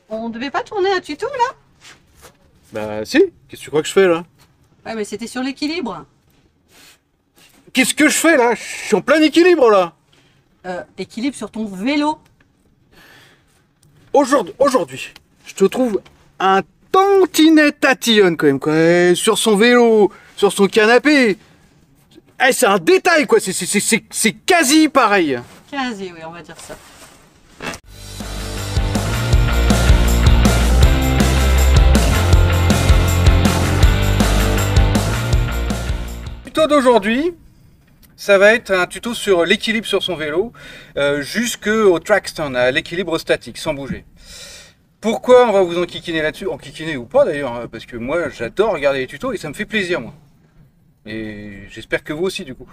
On devait pas tourner un tuto là? Bah si, qu'est-ce que tu crois que je fais là? Ouais, mais c'était sur l'équilibre. Qu'est-ce que je fais là? Je suis en plein équilibre là. Équilibre sur ton vélo. Aujourd'hui, je te trouve un tantinet tatillon quand même, quoi. Sur son vélo, sur son canapé. Eh, c'est un détail quoi, c'est quasi pareil. Quasi, oui, on va dire ça. Le tuto d'aujourd'hui, ça va être un tuto sur l'équilibre sur son vélo, jusqu'au track stand, à l'équilibre statique, sans bouger. Pourquoi on va vous enquiquiner là-dessus? Enquiquiner ou pas d'ailleurs, hein, parce que moi j'adore regarder les tutos et ça me fait plaisir moi. Et j'espère que vous aussi du coup.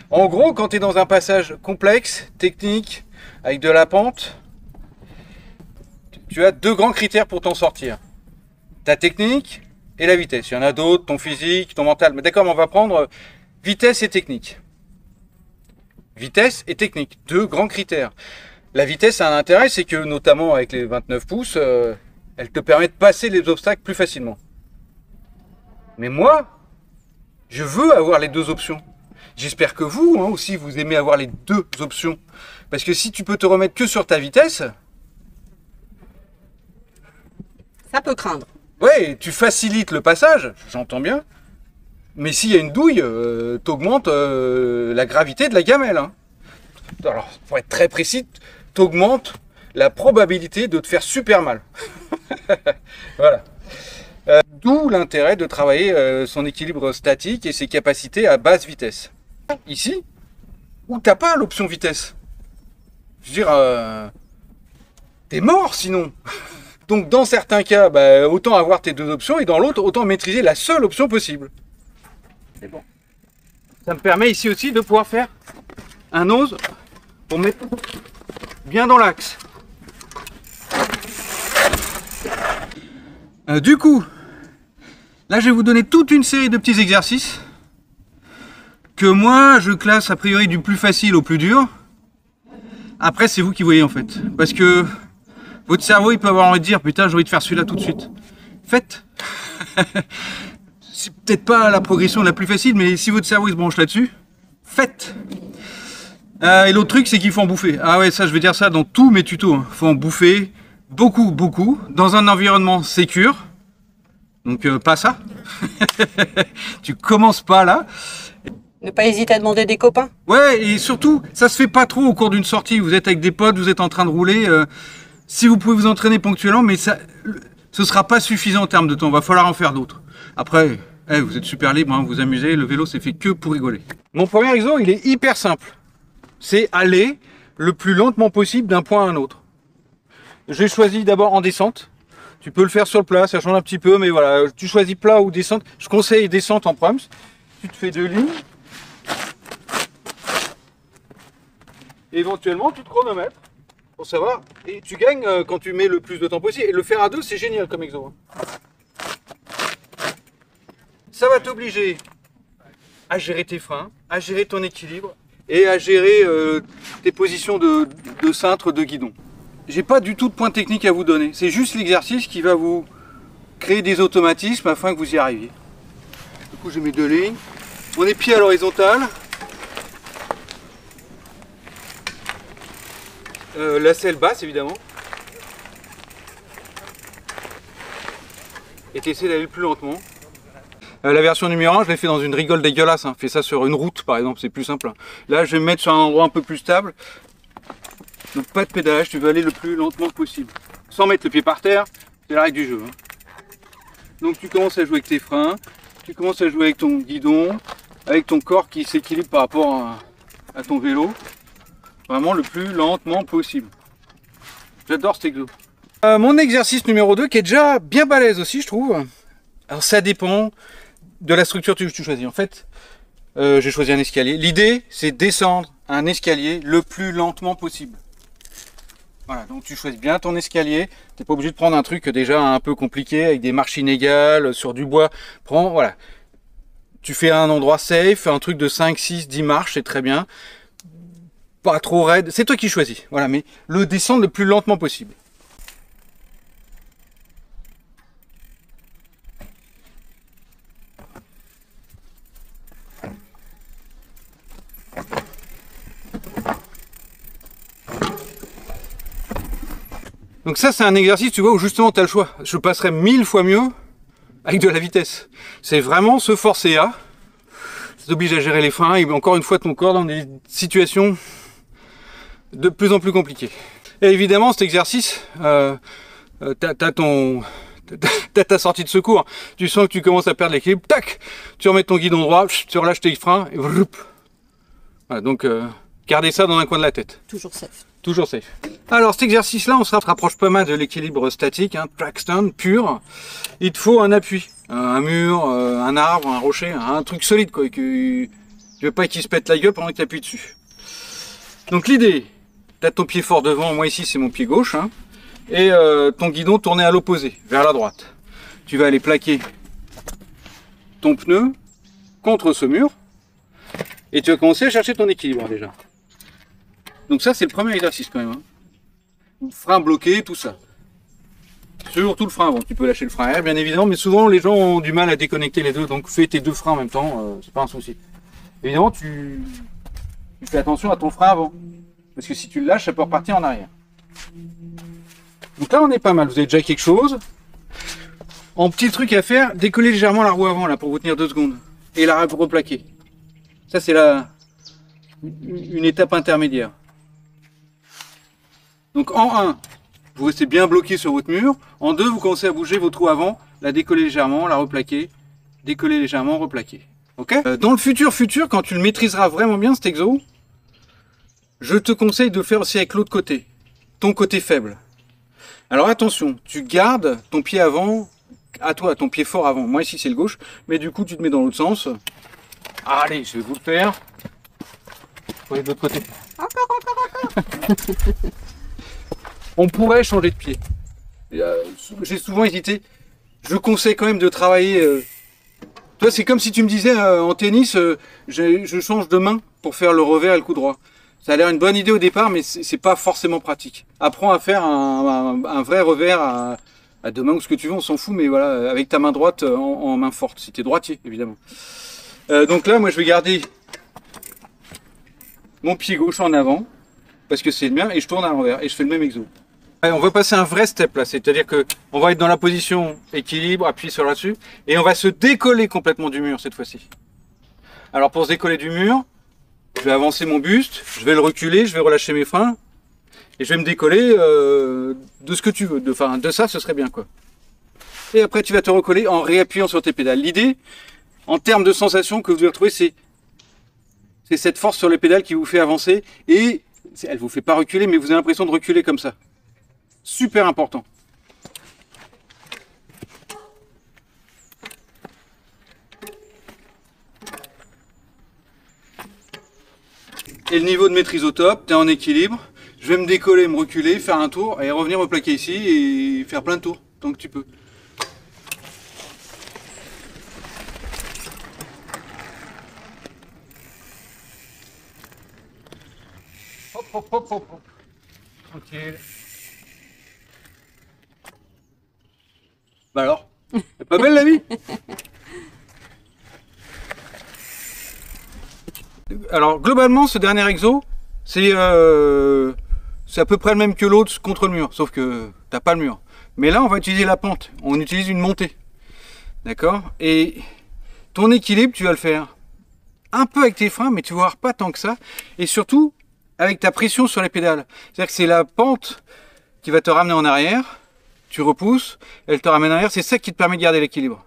En gros, quand tu es dans un passage complexe, technique, avec de la pente, tu as deux grands critères pour t'en sortir. Ta technique et la vitesse. Il y en a d'autres, ton physique, ton mental. Mais d'accord, mais on va prendre vitesse et technique. Vitesse et technique, deux grands critères. La vitesse a un intérêt, c'est que notamment avec les 29 pouces, elle te permet de passer les obstacles plus facilement. Mais moi, je veux avoir les deux options. J'espère que vous aussi, vous aimez avoir les deux options. Parce que si tu peux te remettre que sur ta vitesse, Ça peut craindre. ouais, tu facilites le passage, j'entends bien. Mais s'il y a une douille, t'augmentes la gravité de la gamelle. Hein. Alors, pour être très précis, t'augmentes la probabilité de te faire super mal. Voilà. D'où l'intérêt de travailler son équilibre statique et ses capacités à basse vitesse. Ici, où t'as pas l'option vitesse. Je veux dire, t'es mort sinon. Donc dans certains cas, bah, autant avoir tes deux options et dans l'autre, autant maîtriser la seule option possible. C'est bon. Ça me permet ici aussi de pouvoir faire un nose pour mettre bien dans l'axe. Du coup, là je vais vous donner toute une série de petits exercices que moi je classe a priori du plus facile au plus dur. Après c'est vous qui voyez en fait. Parce que votre cerveau il peut avoir envie de dire putain j'ai envie de faire celui-là tout de suite. Faites. C'est peut-être pas la progression la plus facile, mais si votre cerveau il se branche là-dessus, faites. Et l'autre truc c'est qu'il faut en bouffer. Ah ouais, ça je vais dire ça dans tous mes tutos. Il faut en bouffer beaucoup, dans un environnement sécure. Donc pas ça. Tu commences pas là. Ne pas hésiter à demander des copains. Ouais, et surtout, ça se fait pas trop au cours d'une sortie. Vous êtes avec des potes, vous êtes en train de rouler. Si vous pouvez vous entraîner ponctuellement, mais ça, ce sera pas suffisant en termes de temps. Va falloir en faire d'autres. Après, vous êtes super libre, hein, vous amusez. Le vélo, c'est fait que pour rigoler. Mon premier exemple, il est hyper simple. C'est aller le plus lentement possible d'un point à un autre. J'ai choisi d'abord en descente. Tu peux le faire sur le plat, ça change un petit peu, mais voilà, tu choisis plat ou descente. Je conseille descente en prums. Tu te fais deux lignes. Éventuellement, tu te chronomètres pour savoir. Et tu gagnes quand tu mets le plus de temps possible. Et le faire à deux, c'est génial comme exo. Ça va t'obliger à gérer tes freins, à gérer ton équilibre et à gérer tes positions de cintre, de guidon. J'ai pas du tout de point technique à vous donner. C'est juste l'exercice qui va vous créer des automatismes afin que vous y arriviez. Du coup, j'ai mes deux lignes. On est pied à l'horizontale. La selle basse, évidemment. Et t'essaies d'aller le plus lentement. La version numéro 1, je l'ai fait dans une rigole dégueulasse. Hein. Fais ça sur une route, par exemple, c'est plus simple. Là, je vais me mettre sur un endroit un peu plus stable. Donc pas de pédalage, tu veux aller le plus lentement possible. Sans mettre le pied par terre, c'est la règle du jeu. Hein. Donc tu commences à jouer avec tes freins, tu commences à jouer avec ton guidon, avec ton corps qui s'équilibre par rapport à ton vélo. Vraiment le plus lentement possible. J'adore cet exo. Mon exercice numéro 2 qui est déjà bien balèze aussi je trouve. Alors ça dépend de la structure que tu choisis. En fait, j'ai choisi un escalier. L'idée c'est descendre un escalier le plus lentement possible. Voilà, donc tu choisis bien ton escalier, tu n'es pas obligé de prendre un truc déjà un peu compliqué avec des marches inégales, sur du bois. Voilà. Tu fais un endroit safe, un truc de 5, 6, 10 marches, c'est très bien. pas trop raide. C'est toi qui choisis. Voilà, mais le descendre le plus lentement possible. Donc ça, c'est un exercice, tu vois, où justement tu as le choix. Je passerais 1000 fois mieux avec de la vitesse. C'est vraiment se forcer à. Ça t'oblige à gérer les freins et encore une fois ton corps dans des situations de plus en plus compliquées. Et évidemment, cet exercice, t'as ta sortie de secours. Tu sens que tu commences à perdre l'équilibre, tac, tu remets ton guidon droit, tu relâches tes freins et voilà, donc gardez ça dans un coin de la tête. Toujours safe. Toujours safe. Alors cet exercice-là, on se rapproche pas mal de l'équilibre statique, hein, track stand pur. Il te faut un appui, un mur, un arbre, un rocher, un truc solide quoi. Que tu veux pas qu'il se pète la gueule pendant que tu appuies dessus. Donc l'idée, tu as ton pied fort devant, moi ici c'est mon pied gauche, hein, et ton guidon tourné à l'opposé, vers la droite. Tu vas aller plaquer ton pneu contre ce mur et tu vas commencer à chercher ton équilibre déjà. Donc ça c'est le premier exercice quand même. Hein. Frein bloqué, tout ça. Surtout le frein avant. Tu peux lâcher le frein arrière bien évidemment, mais souvent les gens ont du mal à déconnecter les deux, donc fais tes deux freins en même temps, c'est pas un souci. Évidemment tu fais attention à ton frein avant, parce que si tu le lâches, ça peut repartir en arrière. Donc là on est pas mal, vous avez déjà quelque chose. En petit truc à faire, décoller légèrement la roue avant là pour vous tenir 2 secondes et la replaquer. Ça c'est une étape intermédiaire. Donc en 1, vous restez bien bloqué sur votre mur. En 2, vous commencez à bouger votre roue avant, la décoller légèrement, la replaquer, décoller légèrement, replaquer. Ok ? Dans le futur, quand tu le maîtriseras vraiment bien cet exo, je te conseille de le faire aussi avec l'autre côté, ton côté faible. Alors attention, tu gardes ton pied avant, à toi, ton pied fort avant. Moi ici c'est le gauche, mais du coup tu te mets dans l'autre sens. Allez, je vais vous le faire. Faut aller de l'autre côté. Encore. On pourrait changer de pied. J'ai souvent hésité. Je conseille quand même de travailler. Toi, c'est comme si tu me disais en tennis, je change de main pour faire le revers et le coup droit. Ça a l'air une bonne idée au départ, mais c'est pas forcément pratique. Apprends à faire un vrai revers à deux mains ou ce que tu veux, on s'en fout, mais voilà, avec ta main droite en main forte, si tu es droitier, évidemment. Donc là, moi, je vais garder mon pied gauche en avant, parce que c'est le mien, et je tourne à l'envers, et je fais le même exo. On va passer un vrai step là, c'est-à-dire que on va être dans la position équilibre, appuyer sur là-dessus, et on va se décoller complètement du mur cette fois-ci. Alors pour se décoller du mur, je vais avancer mon buste, je vais le reculer, je vais relâcher mes freins, et je vais me décoller de ce que tu veux, de ça ce serait bien quoi. Et après tu vas te recoller en réappuyant sur tes pédales. L'idée, en termes de sensation que vous devez retrouver, c'est cette force sur les pédales qui vous fait avancer, et elle vous fait pas reculer, mais vous avez l'impression de reculer comme ça. Super important. Et le niveau de maîtrise au top, tu es en équilibre. Je vais me décoller, me reculer, faire un tour et revenir me plaquer ici et faire plein de tours tant que tu peux. Hop, hop, hop, hop, hop. Tranquille. Bah alors, c'est pas belle la vie? Alors globalement, ce dernier exo, c'est à peu près le même que l'autre contre le mur, sauf que t'as pas le mur. Mais là, on va utiliser la pente, on utilise une montée. D'accord? Et ton équilibre, tu vas le faire un peu avec tes freins, mais tu vas voir pas tant que ça. Et surtout, avec ta pression sur les pédales. C'est-à-dire que c'est la pente qui va te ramener en arrière. Tu repousses, elle te ramène en arrière, c'est ça qui te permet de garder l'équilibre.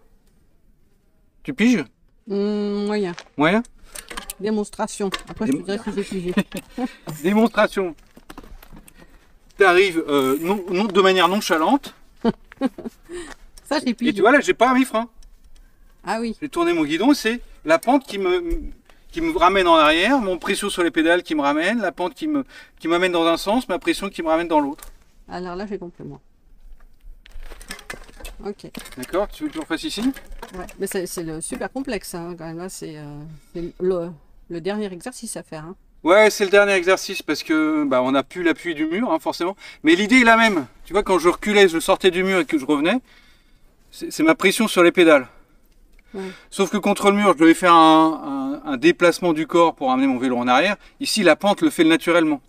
Tu piges? Moyen. Moyen? Démonstration. Après, je te dirai si j'ai pigé. Démonstration. Tu arrives non, de manière nonchalante. Ça, j'ai pigé. Et tu vois là, j'ai pas mes freins. Ah oui. J'ai tourné mon guidon, c'est la pente qui me ramène en arrière, mon pression sur les pédales qui me ramène, la pente qui m'amène dans un sens, ma pression qui me ramène dans l'autre. Alors là, j'ai compris moi. Ok. D'accord, tu veux que je le refasse ici? Ouais, mais c'est super complexe hein, quand même. Là, c'est le dernier exercice à faire. Hein. Ouais, c'est le dernier exercice parce que bah, on n'a plus l'appui du mur, hein, forcément. Mais l'idée est la même. Tu vois, quand je reculais, je sortais du mur et que je revenais, c'est ma pression sur les pédales. Ouais. Sauf que contre le mur, je devais faire un déplacement du corps pour amener mon vélo en arrière. Ici, la pente le fait naturellement.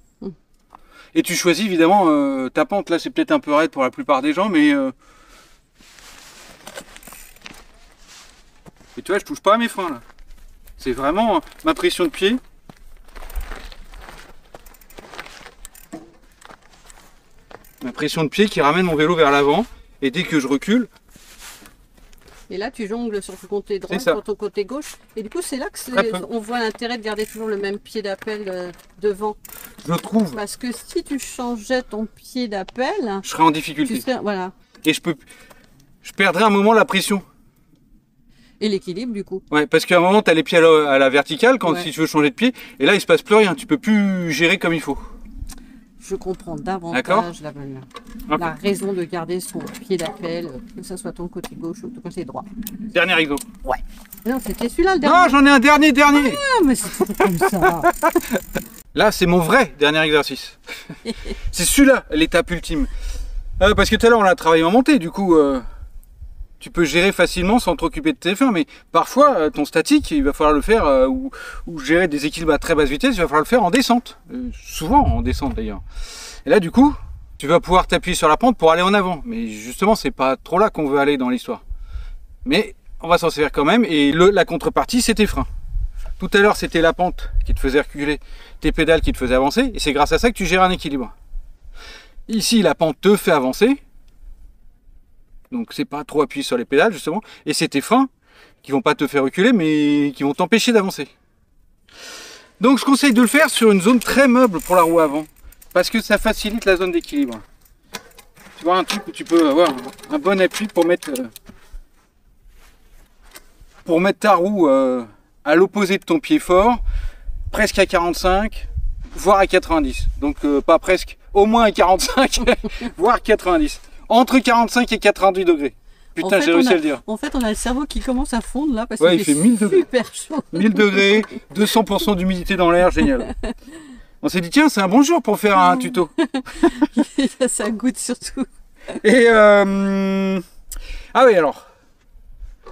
Et tu choisis évidemment ta pente. Là, c'est peut-être un peu raide pour la plupart des gens, mais... Et tu vois, je touche pas à mes freins là. C'est vraiment ma pression de pied. Ma pression de pied qui ramène mon vélo vers l'avant. Et dès que je recule... Et là, tu jongles sur ton côté droit, ça. sur ton côté gauche. Et du coup, c'est là que Très peu. on voit l'intérêt de garder toujours le même pied d'appel devant. Je trouve, Parce que si tu changeais ton pied d'appel, je serais en tu difficulté. serais, voilà. Et je perdrais un moment la pression. Et l'équilibre, du coup. Ouais, parce qu'à un moment, tu as les pieds à la verticale quand Ouais. si tu veux changer de pied. Et là, il se passe plus rien. Tu peux plus gérer comme il faut. Je comprends D'accord. davantage Ok. la raison de garder son pied d'appel, que ce soit ton côté gauche ou ton côté droit. Dernier exo. Non, c'était celui-là le Non, dernier. j'en ai un dernier. Ah, mais c'est toujours comme ça. Là, c'est mon vrai dernier exercice. C'est celui-là, l'étape ultime. Parce que tout à l'heure, on a travaillé en montée. Du coup, tu peux gérer facilement sans t'occuper de tes freins. Mais parfois, ton statique, il va falloir le faire, ou gérer des équilibres à très basse vitesse, il va falloir le faire en descente. Souvent en descente d'ailleurs. Et là, du coup, tu vas pouvoir t'appuyer sur la pente pour aller en avant. Mais justement, c'est pas trop là qu'on veut aller dans l'histoire. Mais on va s'en servir quand même. Et la contrepartie, c'est tes freins. Tout à l'heure, c'était la pente qui te faisait reculer, tes pédales qui te faisaient avancer. Et c'est grâce à ça que tu gères un équilibre. Ici, la pente te fait avancer. Donc, c'est pas trop appuyé sur les pédales, justement. Et c'est tes freins qui vont pas te faire reculer, mais qui vont t'empêcher d'avancer. Donc, je conseille de le faire sur une zone très meuble pour la roue avant. Parce que ça facilite la zone d'équilibre. Tu vois, un truc où tu peux avoir un bon appui pour mettre ta roue à l'opposé de ton pied fort, presque à 45, voire à 90. Donc pas presque, au moins à 45, voire 90. Entre 45 et 90 degrés. Putain, j'ai réussi à le dire. En fait, on a le cerveau qui commence à fondre là parce Ouais, qu'il il fait 1000 degrés. super chaud. 1000 degrés, 200% d'humidité dans l'air, génial. On s'est dit, tiens, c'est un bon jour pour faire un tuto. Ça goûte surtout. Et ah oui, alors,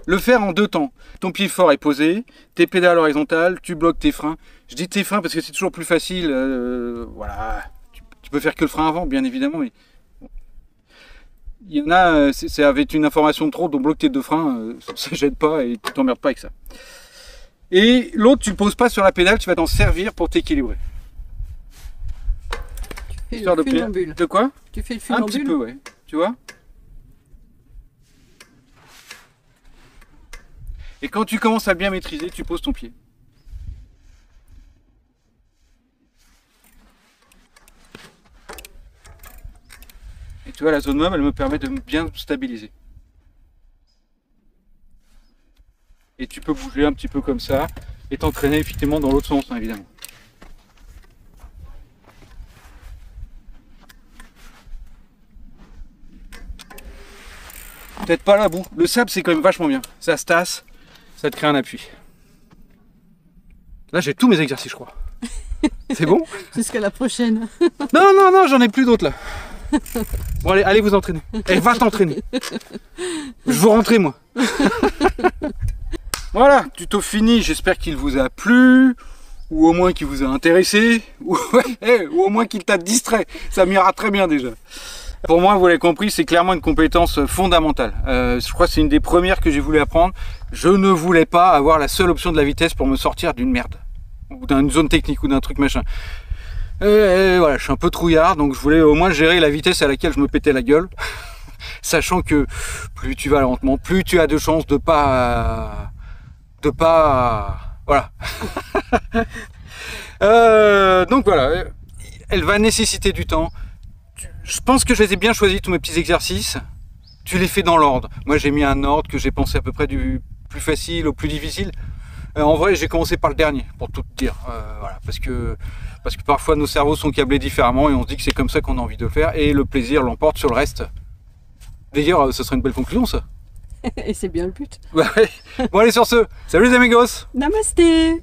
le faire en deux temps. Ton pied fort est posé, tes pédales horizontales, tu bloques tes freins. Je dis tes freins parce que c'est toujours plus facile. Voilà, tu peux faire que le frein avant, bien évidemment, mais bon. Il y en a, c'est avec une information de trop, donc bloque tes deux freins, ça gêne pas et tu t'emmerdes pas avec ça. Et l'autre, tu ne poses pas sur la pédale, tu vas t'en servir pour t'équilibrer. Tu fais Histoire le de funambule. De quoi? Tu fais le Un petit funambule. peu, ouais. Tu vois? Et quand tu commences à bien maîtriser, tu poses ton pied. Et tu vois, la zone meuble, elle me permet de bien stabiliser. Et tu peux bouger un petit peu comme ça et t'entraîner effectivement dans l'autre sens, hein, évidemment. Peut-être pas là bout. Le sable, c'est quand même vachement bien. Ça se tasse, ça te crée un appui. Là, j'ai tous mes exercices, je crois. C'est bon? Jusqu'à la prochaine. Non, j'en ai plus d'autres là. Bon, allez vous entraîner. Elle va t'entraîner. Je veux rentrer, moi. Voilà, tuto fini. J'espère qu'il vous a plu. Ou au moins qu'il vous a intéressé. Ou au moins qu'il t'a distrait. Ça m'ira très bien déjà. Pour moi, vous l'avez compris, c'est clairement une compétence fondamentale. Je crois que c'est une des premières que j'ai voulu apprendre. Je ne voulais pas avoir la seule option de la vitesse pour me sortir d'une merde. Ou d'une zone technique ou d'un truc machin. Voilà, je suis un peu trouillard, donc je voulais au moins gérer la vitesse à laquelle je me pétais la gueule. Sachant que plus tu vas lentement, plus tu as de chances de pas... Voilà. Donc voilà, elle va nécessiter du temps. Je pense que je les ai bien choisis, tous mes petits exercices. Tu les fais dans l'ordre. Moi, j'ai mis un ordre que j'ai pensé à peu près du plus facile au plus difficile. En vrai, j'ai commencé par le dernier, pour tout te dire. Voilà, parce que parfois, nos cerveaux sont câblés différemment et on se dit que c'est comme ça qu'on a envie de le faire. Et le plaisir l'emporte sur le reste. D'ailleurs, ce serait une belle conclusion, ça. Et c'est bien le but. Ouais. Bon, allez, sur ce, salut les amigos! Namasté.